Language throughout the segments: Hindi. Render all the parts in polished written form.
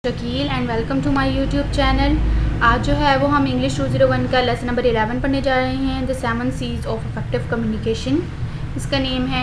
Shakeel and welcome to my YouTube channel. आज जो है वो हम इंग्लिश 201 का लेसन नंबर 11 पढ़ने जा रहे हैं, the 7 C's of effective communication इसका नेम है।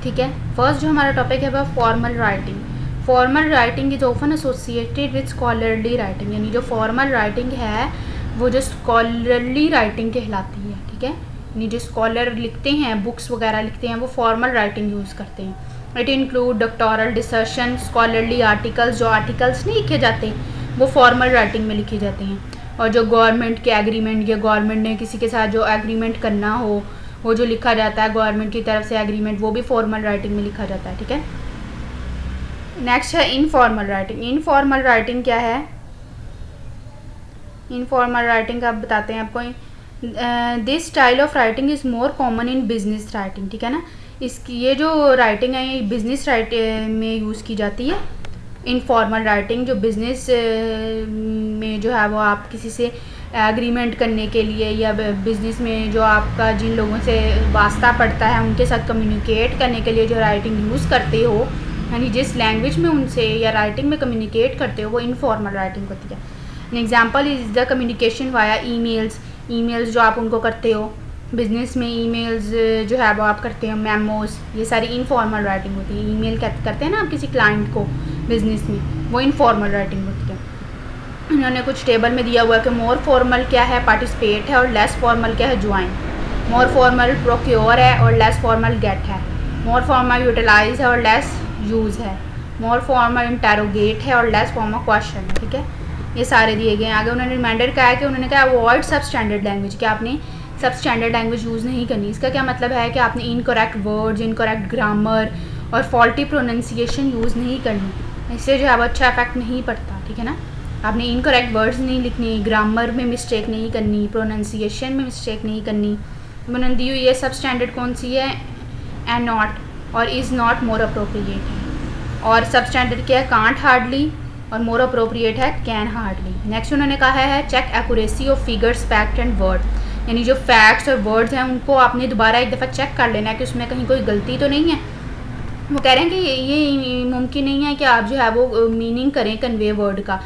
ठीक है, फर्स्ट जो हमारा टॉपिक है वह formal writing. Formal writing is often associated with scholarly writing, यानी जो फॉर्मल राइटिंग है वो जो स्कॉलरली राइटिंग कहलाती है। ठीक है, यानी जो स्कॉलर लिखते हैं, बुक्स वगैरह लिखते हैं, वो फॉर्मल राइटिंग यूज़ करते हैं। It include doctoral desertion, scholarly articles, जो आर्टिकल्स नहीं लिखे जाते वो फॉर्मल राइटिंग में लिखे जाते हैं। और जो गवर्नमेंट के एग्रीमेंट या गवर्नमेंट ने किसी के साथ जो एग्रीमेंट करना हो वो जो लिखा जाता है गवर्नमेंट की तरफ से एग्रीमेंट, वो भी फॉर्मल राइटिंग में लिखा जाता है। ठीक है, नेक्स्ट है इनफॉर्मल राइटिंग। इनफॉर्मल राइटिंग क्या है? इनफॉर्मल राइटिंग का बताते हैं आपको। This style of writing is more common in business writing. ठीक है ना, इसकी ये जो राइटिंग है ये बिज़नेस में यूज़ की जाती है। इनफॉर्मल राइटिंग जो बिज़नेस में जो है वो आप किसी से एग्रीमेंट करने के लिए या बिज़नेस में जो आपका जिन लोगों से वास्ता पड़ता है उनके साथ कम्युनिकेट करने के लिए जो राइटिंग यूज़ करते हो, यानी जिस लैंग्वेज में उनसे या राइटिंग में कम्युनिकेट करते हो वो इनफॉर्मल राइटिंग होती है। An example is the communication via emails. Emails जो आप उनको करते हो बिज़नेस में, ईमेल्स जो है वो आप करते हो, मेमोज, ये सारी इनफॉर्मल राइटिंग होती है। ईमेल करते हैं ना आप किसी क्लाइंट को बिज़नेस में, वो इनफॉर्मल राइटिंग होती है। इन्होंने कुछ टेबल में दिया हुआ है कि मोर फॉर्मल क्या है, पार्टिसिपेट है, और लेस फॉर्मल क्या है, ज्वाइन। मोर फॉर्मल प्रोक्योर है और लेस फॉर्मल गेट है। मोर फॉर्मल यूटिलाइज है और लेस यूज़ है। मोर फॉर्मल इंटेरोगेट है और लेस फॉर्मल क्वेश्चन है। ठीक है, ये सारे दिए गए हैं। आगे उन्होंने रिमाइंडर कहा है कि उन्होंने कहा अवॉइड सब स्टैंडर्ड लैंग्वेज, कि आपने सब स्टैंडर्ड लैंग्वेज यूज़ नहीं करनी। इसका क्या मतलब है कि आपने इनकरेक्ट वर्ड्स, इनकरेक्ट ग्रामर और फॉल्टी प्रोनाउंसिएशन यूज़ नहीं करनी। इससे जो है वो अच्छा इफेक्ट नहीं पड़ता। ठीक है ना, आपने इनकरेक्ट वर्ड्स नहीं लिखनी, ग्रामर में मिस्टेक नहीं करनी, प्रोनाउंसिएशन में मिस्टेक नहीं करनी। उन्होंने दी हुई ये सब स्टैंडर्ड कौन सी है? एंड नॉट और इज़ नॉट मोर अप्रोप्रिएट है। और सब स्टैंडर्ड क्या है? कांट हार्डली, और मोर अप्रोप्रिएट है कैन हार्डली। नेक्स्ट उन्होंने कहा है check accuracy of figures, fact and word, यानी जो फैक्ट्स और वर्ड्स हैं उनको आपने दोबारा एक दफ़ा चेक कर लेना है कि उसमें कहीं कोई गलती तो नहीं है। वो कह रहे हैं कि ये मुमकिन नहीं है कि आप जो है वो मीनिंग करें कन्वे वर्ड का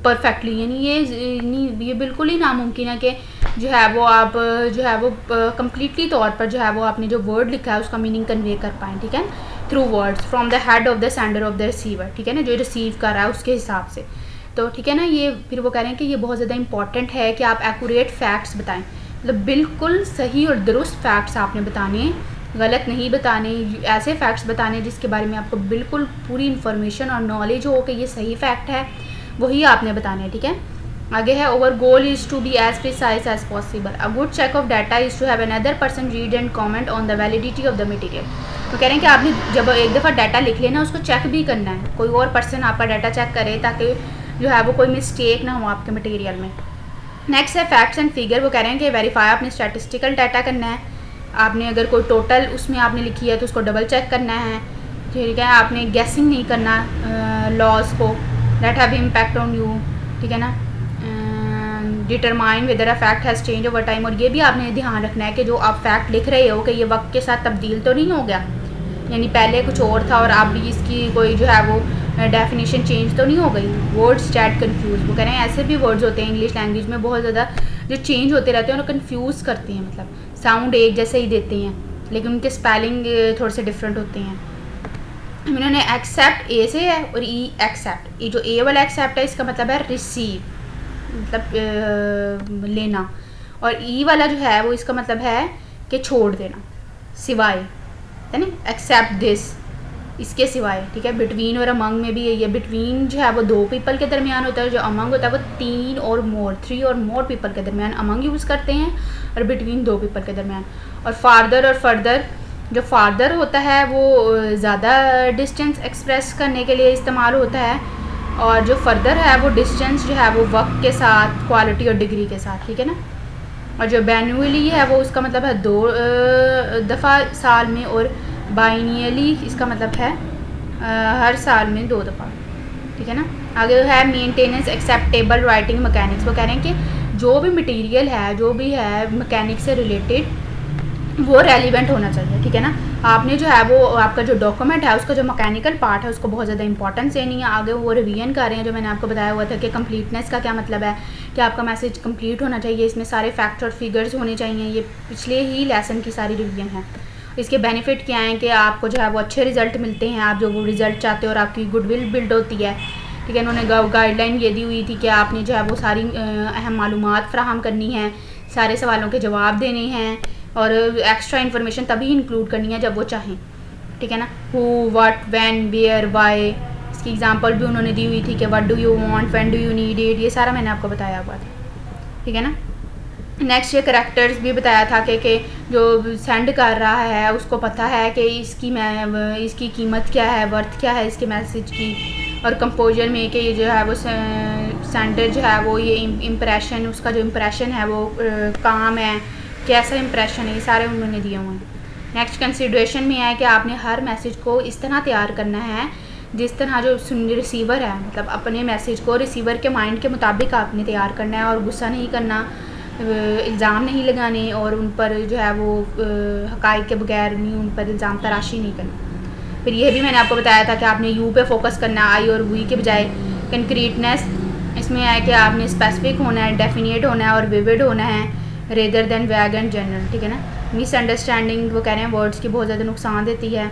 परफेक्टली, यानी ये बिल्कुल ही नामुमकिन है कि जो है वो आप जो है वो कम्प्लीटली तौर पर जो है वो आपने जो वर्ड लिखा है उसका मीनिंग कन्वे कर पाएँ। ठीक है, through words from the head of the sender of the receiver. ठीक है ना, जो रिसीव कर रहा है उसके हिसाब से। तो ठीक है ना, ये फिर वो कह रहे हैं कि ये बहुत ज़्यादा इंपॉर्टेंट है कि आप एक्यूरेट फैक्ट्स बताएं, मतलब बिल्कुल सही और दुरुस्त फैक्ट्स आपने बताने, गलत नहीं बताने। ऐसे फैक्ट्स बताने जिसके बारे में आपको बिल्कुल पूरी इन्फॉर्मेशन और नॉलेज हो कि ये सही फैक्ट है, वही आपने बताने हैं। ठीक है, आगे है our goal is to be as precise as possible. A good check of data is to have another person read and comment on the validity of the material. तो कह रहे हैं कि आपने जब एक दफ़ा डाटा लिख लेना उसको चेक भी करना है, कोई और पर्सन आपका डाटा चेक करे ताकि जो है वो कोई मिस्टेक ना हो आपके मटेरियल में। नेक्स्ट है फैक्ट्स एंड फिगर। वो कह रहे हैं कि वेरीफाई आपने स्टैटिस्टिकल डाटा करना है। आपने अगर कोई टोटल उसमें आपने लिखी है तो उसको डबल चेक करना है। ठीक है, आपने गैसिंग नहीं करना लॉस को, that have impact on you. ठीक है ना, determine whether a fact has change over time, और ये भी आपने ध्यान रखना है कि जो आप फैक्ट लिख रहे हो कि ये वक्त के साथ तब्दील तो नहीं हो गया, यानी पहले कुछ और था और अब इसकी कोई जो है वो डेफिनेशन चेंज तो नहीं हो गई। Words chat confuse. वो कह रहे हैं ऐसे भी वर्ड्स होते हैं इंग्लिश लैंग्वेज में बहुत ज़्यादा जो चेंज होते रहते हैं और कन्फ्यूज़ करते हैं, मतलब साउंड एक जैसे ही देते हैं लेकिन उनके स्पेलिंग थोड़े से डिफरेंट होते हैं। इन्होंने एक्सेप्ट ए से है और ई एक्सेप्ट, ये जो ए वाला एक्सेप्ट है इसका मतलब है रिसीव, मतलब लेना, और ई वाला जो है वो इसका मतलब है कि छोड़ देना, सिवाय, है ना, एक्सेप्ट दिस, इसके सिवाय। ठीक है, बिटवीन और अमंग में भी यही है। बिटवीन जो है वो दो पीपल के दरमियान होता है, जो अमंग होता है वो तीन और मोर, 3 और मोर पीपल के दरमियान अमंग यूज़ करते हैं, और बिटवीन दो पीपल के दरमियान। और फार्दर और फर्दर, जो फार्दर होता है वो ज़्यादा डिस्टेंस एक्सप्रेस करने के लिए इस्तेमाल होता है, और जो फर्दर है वो डिस्टेंस जो है वो वक्त के साथ, क्वालिटी और डिग्री के साथ। ठीक है ना, और जो बैनुअली है वो उसका मतलब है 2 दफ़ा साल में, और बाइनियली इसका मतलब है हर साल में 2 दफ़ा। ठीक है ना, आगे है मेंटेनेंस एक्सेप्टेबल राइटिंग मैकेनिक्स। वो कह रहे हैं कि जो भी मटेरियल है, जो भी है मैकेनिक्स से रिलेटेड, वो रेलिवेंट होना चाहिए, ठीक है ना। आपने जो है वो आपका जो डॉक्यूमेंट है उसका जो मैकेनिकल पार्ट है उसको बहुत ज़्यादा इंपॉर्टेंस देनी है। आगे वो रिवीजन कर रहे हैं, जो मैंने आपको बताया हुआ था कि कंप्लीटनेस का क्या मतलब है, कि आपका मैसेज कंप्लीट होना चाहिए, इसमें सारे फैक्ट्स और फिगर्स होने चाहिए। ये पिछले ही लेसन की सारी रिवीजन है। इसके बेनिफिट क्या हैं कि आपको जो है वो अच्छे रिजल्ट मिलते हैं, आप जो वो रिज़ल्ट चाहते हो, और आपकी गुडविल बिल्ड होती है, ठीक है। उन्होंने गाइडलाइन ये दी हुई थी कि आपने जो है वो सारी अहम मालूमात फ़राहम करनी है, सारे सवालों के जवाब देने हैं, और एक्स्ट्रा इन्फॉर्मेशन तभी इंक्लूड करनी है जब वो चाहें, ठीक है ना। Who, what, when, where, why, इसकी एग्जांपल भी उन्होंने दी हुई थी कि what do you want, when do you need it, ये सारा मैंने आपको बताया हुआ था, ठीक है ना। नेक्स्ट ये करैक्टर्स भी बताया था कि जो सेंड कर रहा है उसको पता है कि इसकी कीमत क्या है, वर्थ क्या है इसके मैसेज की, और कंपोजर में कि ये जो है वो सेंडर जो है वो ये इम्प्रेशन, उसका जो इम्प्रेशन है वो काम है, कैसा इम्प्रेशन है, ये सारे उन्होंने दिए हुए हैं। नेक्स्ट कंसिडरेशन में है कि आपने हर मैसेज को इस तरह तैयार करना है जिस तरह जो रिसीवर है, मतलब अपने मैसेज को रिसीवर के माइंड के मुताबिक आपने तैयार करना है, और गुस्सा नहीं करना, इल्ज़ाम नहीं लगाने, और उन पर जो है वो हक़ाइक़ के बगैर नहीं उन पर इल्ज़ाम तराशी नहीं करना। फिर ये भी मैंने आपको बताया था कि आपने यू पे फोकस करना है, आई और वी के बजाय। कंक्रीटनेस इसमें है कि आपने स्पेसिफिक होना है, डेफिनेट होना है, और विविड होना है, रेदर देन वैग एंड जनरल, ठीक है ना। मिसअंडरस्टैंडिंग वो कह रहे हैं वर्ड्स की बहुत ज़्यादा नुकसान देती है,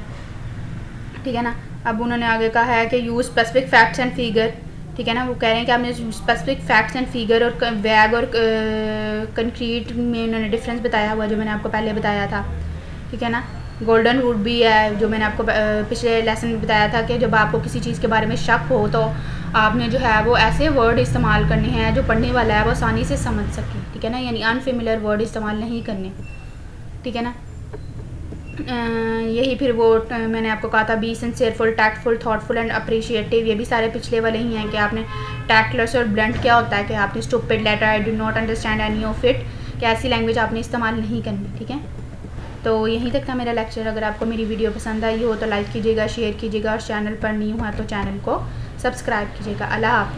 ठीक है ना। अब उन्होंने आगे कहा है कि use specific facts and figure, ठीक है ना। वो कह रहे हैं कि आपने स्पेसिफिक फैक्ट्स एंड फिगर और वैग और कंक्रीट में उन्होंने डिफरेंस बताया हुआ, जो मैंने आपको पहले बताया था, ठीक है ना। गोल्डन रूल भी है, जो मैंने आपको पिछले लेसन में बताया था कि जब आपको किसी चीज़ के बारे में शक हो तो आपने जो है वो ऐसे वर्ड इस्तेमाल करने हैं जो पढ़ने वाला है वो आसानी से समझ सके, ठीक है ना, यानी अनफेमिलियर वर्ड इस्तेमाल नहीं करने, ठीक है ना। यही फिर वो मैंने आपको कहा था be sincereful, tactful, thoughtful and appreciative, ये भी सारे पिछले वाले ही हैं कि आपने टैक्टलेस और ब्लंट क्या होता है कि आपने stupid, letter, I do not understand any of it, कि ऐसी लैंग्वेज आपने इस्तेमाल नहीं करनी, ठीक है। तो यहीं तक था मेरा लेक्चर। अगर आपको मेरी वीडियो पसंद आई हो तो लाइक कीजिएगा, शेयर कीजिएगा, और चैनल पर नहीं हुआ तो चैनल को सब्सक्राइब कीजिएगा। अल्लाह हाफ़िज़।